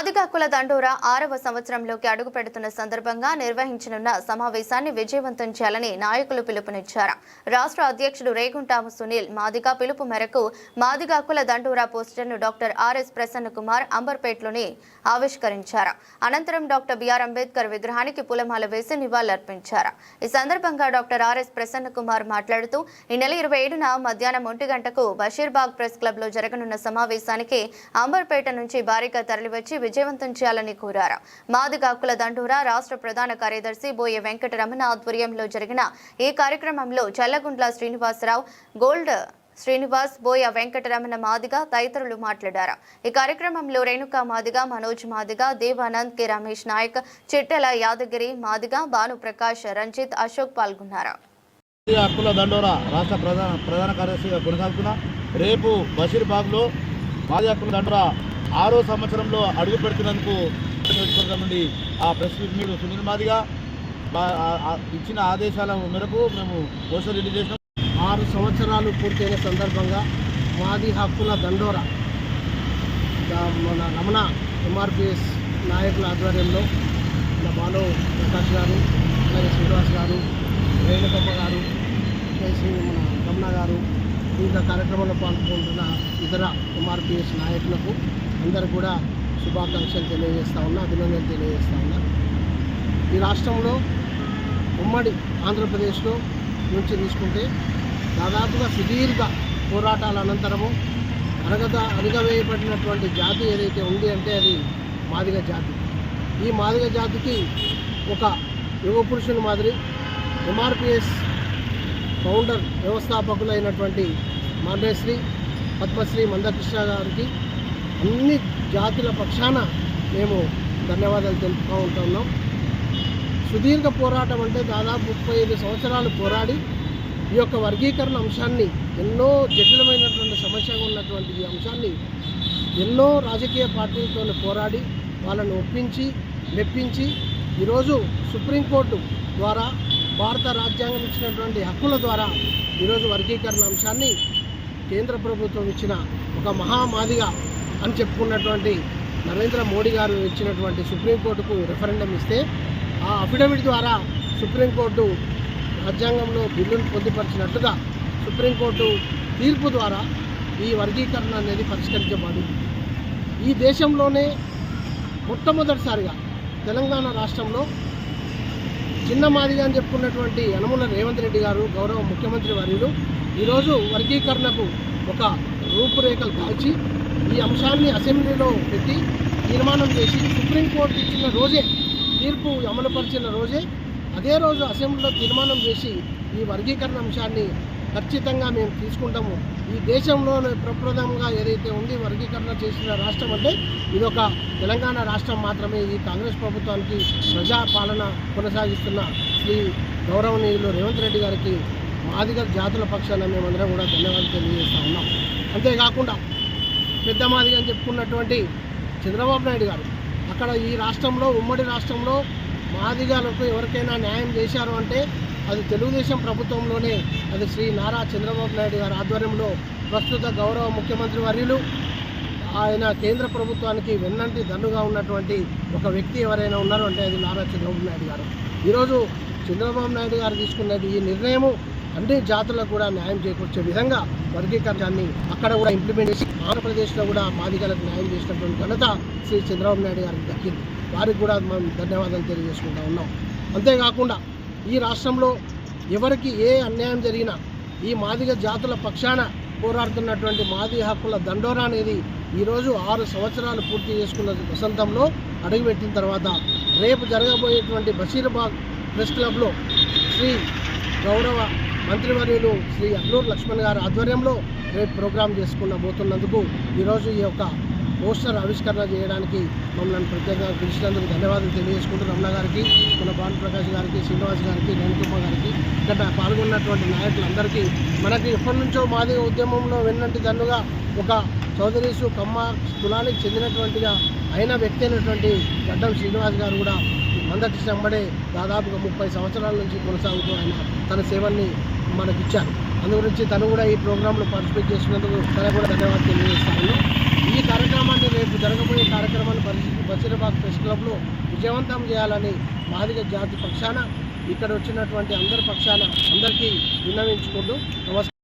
మాదిగ కుల దండోరా 6వ సంవత్సరంలోకి అడుగు పెడుతున్న సందర్భంగా నిర్వహించనున్న సమావేశాన్ని విజయవంతం చేయాలని నాయకులు పిలుపునిచ్చారు. రాష్ట్ర అధ్యక్షుడు రేగుంటాము సునీల్ మాదిగ పిలుపు మేరకు మాదిగ కుల దండోరా పోస్టర్ను డాక్టర్ ఆర్ఎస్ ప్రసన్న కుమార్ అంబర్పేటలోని ఆవిష్కరించారు. అనంతరం డాక్టర్ బిఆర్ అంబేద్కర్ విగ్రహానికి పూలమాల వేసి నివాళులర్పించారు. ఈ సందర్భంగా డాక్టర్ ఆర్ఎస్ ప్రసన్న కుమార్ మాట్లాడుతూ ఈ నెల 27న మధ్యాహ్నం 1 గంటకు బషీర్బాగ్ ప్రెస్ క్లబ్ లో జరగనున్న సమావేశానికి అంబర్పేట నుంచి భారీగా తరలివచ్చి విజయవంతం చేయాలని కోరారు. మాదిగ కుల దండోరా రాష్ట్ర ప్రధాన కార్యదర్శి బోయ వెంకటరమణ ఆధ్వర్యంలో జరిగిన ఈ కార్యక్రమంలో చల్లగుంట్ల శ్రీనివాసరావు, గోల్డ్ శ్రీనివాస్, బోయ వెంకటరమణ మాదిగ తదితరులు మాట్లాడారు. ఈ కార్యక్రమంలో రేణుకా మాదిగ, మనోజ్ మాదిగ, దేవానంద్, కె రమేష్ నాయక్, చిట్టెల యాదగిరి మాదిగ, భాను ప్రకాష్, రంజిత్, అశోక్ పాల్గొన్నారు. కుల దండోరా రాష్ట్ర ప్రధాన కార్యదర్శిగా కొనసాగుతున్న రేపు బషీర్బాగ్లో మాదిగ కుల దండోరా 6వ సంవత్సరంలో అడుగు పెడుతున్నందుకు నుండి ఆ ప్రెస్ మీట్ సునీల్ మాదిగ ఇచ్చిన ఆదేశాల మేరకు మేము పోస్టర్ రిలీజ్ చేసినాం. 6 సంవత్సరాలు పూర్తయిన సందర్భంగా మాది హక్కుల దండోరా మన రమణ ఎంఆర్పిఎస్ నాయకుల ఆధ్వర్యంలో మన భాను ప్రకాష్ గారు, అలాగే శ్రీనివాస్ గారు, రేణుకమ్మ గారు, మన రమణ గారు, వివిధ కార్యక్రమంలో పాల్గొంటున్న ఇతర ఎంఆర్పిఎస్ నాయకులకు అందరూ కూడా శుభాకాంక్షలు తెలియజేస్తూ ఉన్నా, అభినందనలు తెలియజేస్తూ ఉన్నా. ఈ రాష్ట్రంలో ఉమ్మడి ఆంధ్రప్రదేశ్లో నుంచి తీసుకుంటే దాదాపుగా సుదీర్ఘ పోరాటాల అనంతరము అణగవేయబడినటువంటి జాతి ఏదైతే ఉంది అంటే అది మాదిగ జాతి. ఈ మాదిగ జాతికి ఒక యుగ పురుషుని మాదిరి ఎంఆర్పిఎస్ ఫౌండర్ వ్యవస్థాపకులైనటువంటి మాన్యశ్రీ పద్మశ్రీ మందకృష్ణ గారికి అన్ని జాతుల పక్షాన మేము ధన్యవాదాలు తెలుపుతూ ఉంటున్నాం. సుదీర్ఘ పోరాటం అంటే దాదాపు 35 సంవత్సరాలు పోరాడి ఈ యొక్క వర్గీకరణ అంశాన్ని, ఎన్నో జటిలమైనటువంటి సమస్యగా ఉన్నటువంటి ఈ అంశాన్ని ఎన్నో రాజకీయ పార్టీలతో పోరాడి వాళ్ళని ఒప్పించి మెప్పించి ఈరోజు సుప్రీంకోర్టు ద్వారా భారత రాజ్యాంగం ఇచ్చినటువంటి హక్కుల ద్వారా ఈరోజు వర్గీకరణ అంశాన్ని కేంద్ర ప్రభుత్వం ఇచ్చిన ఒక మహామాదిగా అని చెప్పుకున్నటువంటి నరేంద్ర మోడీ గారు ఇచ్చినటువంటి సుప్రీంకోర్టుకు రెఫరెండం ఇస్తే ఆ అఫిడవిట్ ద్వారా సుప్రీంకోర్టు రాజ్యాంగంలో బిల్లును పొందుపరిచినట్టుగా సుప్రీంకోర్టు తీర్పు ద్వారా ఈ వర్గీకరణ అనేది పరిష్కరించబడింది. ఈ దేశంలోనే మొట్టమొదటిసారిగా తెలంగాణ రాష్ట్రంలో చిన్న మాదిగా అని చెప్పుకున్నటువంటి యనమల రేవంత్ రెడ్డి గారు, గౌరవ ముఖ్యమంత్రి వర్యులు, ఈరోజు వర్గీకరణకు ఒక రూపురేఖలు కాల్చి ఈ అంశాన్ని అసెంబ్లీలో పెట్టి తీర్మానం చేసి సుప్రీంకోర్టు ఇచ్చిన రోజే, తీర్పు అమలుపరిచిన రోజే, అదే రోజు అసెంబ్లీలో తీర్మానం చేసి ఈ వర్గీకరణ అంశాన్ని ఖచ్చితంగా మేము తీసుకుంటాము. ఈ దేశంలోనే ప్రప్రథమంగా ఏదైతే ఉంది వర్గీకరణ చేసిన రాష్ట్రం అంటే ఇదొక తెలంగాణ రాష్ట్రం మాత్రమే. ఈ కాంగ్రెస్ ప్రభుత్వానికి ప్రజాపాలన కొనసాగిస్తున్న శ్రీ గౌరవనీయులు రేవంత్ రెడ్డి గారికి మాదిగ జాతుల పక్షాన మేమందరం కూడా ధన్యవాదాలు తెలియజేస్తూ ఉన్నాం. అంతేకాకుండా పెద్ద మాదిగ అని చెప్పుకున్నటువంటి చంద్రబాబు నాయుడు గారు అక్కడ ఈ రాష్ట్రంలో, ఉమ్మడి రాష్ట్రంలో మాదిగలకు ఎవరికైనా న్యాయం చేశారు అంటే అది తెలుగుదేశం ప్రభుత్వంలోనే. అది శ్రీ నారా చంద్రబాబు నాయుడు గారి ఆధ్వర్యంలో ప్రస్తుత గౌరవ ముఖ్యమంత్రి వర్యులు, ఆయన కేంద్ర ప్రభుత్వానికి వెన్నంటి దన్నుగా ఉన్నటువంటి ఒక వ్యక్తి ఎవరైనా ఉన్నారు అంటే అది నారా చంద్రబాబు నాయుడు గారు. ఈరోజు చంద్రబాబు నాయుడు గారు తీసుకున్నది ఈ నిర్ణయము అన్ని జాతులకు కూడా న్యాయం చేకూర్చే విధంగా వర్గీకరణాన్ని అక్కడ కూడా ఇంప్లిమెంట్ చేసి ఆంధ్రప్రదేశ్లో కూడా మాదిగలకు న్యాయం చేసినటువంటి ఘనత శ్రీ చంద్రబాబు నాయుడు గారికి దక్కింది. వారికి కూడా మనం ధన్యవాదాలు తెలియజేసుకుంటూ ఉన్నాం. అంతేకాకుండా ఈ రాష్ట్రంలో ఎవరికి ఏ అన్యాయం జరిగినా ఈ మాదిగ జాతుల పక్షాన పోరాడుతున్నటువంటి మాదిగ హక్కుల దండోరా అనేది ఈరోజు 6 సంవత్సరాలు పూర్తి చేసుకున్న వసంతంలో అడుగుపెట్టిన తర్వాత రేపు జరగబోయేటువంటి బషీర్బాగ్ ప్రెస్ క్లబ్లో శ్రీ గౌరవ మంత్రివర్యులు శ్రీ అల్లూరు లక్ష్మణ్ గారి ఆధ్వర్యంలో రేపు ప్రోగ్రాం పోతున్నందుకు ఈరోజు ఈ యొక్క పోస్టర్ ఆవిష్కరణ చేయడానికి మమ్మల్ని ప్రత్యేకంగా పిలిచినందుకు ధన్యవాదాలు తెలియజేసుకుంటూ రమణ గారికి, మన భాను ప్రకాష్ గారికి, శ్రీనివాస్ గారికి, రేణుకమ్మ గారికి, ఇక్కడ పాల్గొన్నటువంటి నాయకులందరికీ, మనకి ఎప్పటి నుంచో మాదిగ ఉద్యమంలో వెన్నంటి దన్నుగా ఒక చౌదరీసు కమ్మ కులానికి చెందినటువంటిగా అయిన వ్యక్తి అయినటువంటి గడ్డం శ్రీనివాస్ గారు కూడా మందకృష్ణ వెంబడే దాదాపుగా 30 సంవత్సరాల నుంచి కొనసాగుతూ ఆయన తన సేవల్ని మనకిచ్చారు. అందు గురించి తను కూడా ఈ ప్రోగ్రాంలో పార్టిసిపేట్ చేసినందుకు తనకు కూడా ధన్యవాదాలు తెలియజేస్తాను. ఈ కార్యక్రమాన్ని రేపు జరగబోయే కార్యక్రమాన్ని బషీరాబాద్ ప్రెస్ క్లబ్లో విజయవంతం చేయాలని మాదిగ జాతి పక్షాన ఇక్కడ వచ్చినటువంటి అందరి పక్షాన అందరికీ విన్నవించుకుంటూ నమస్కారం.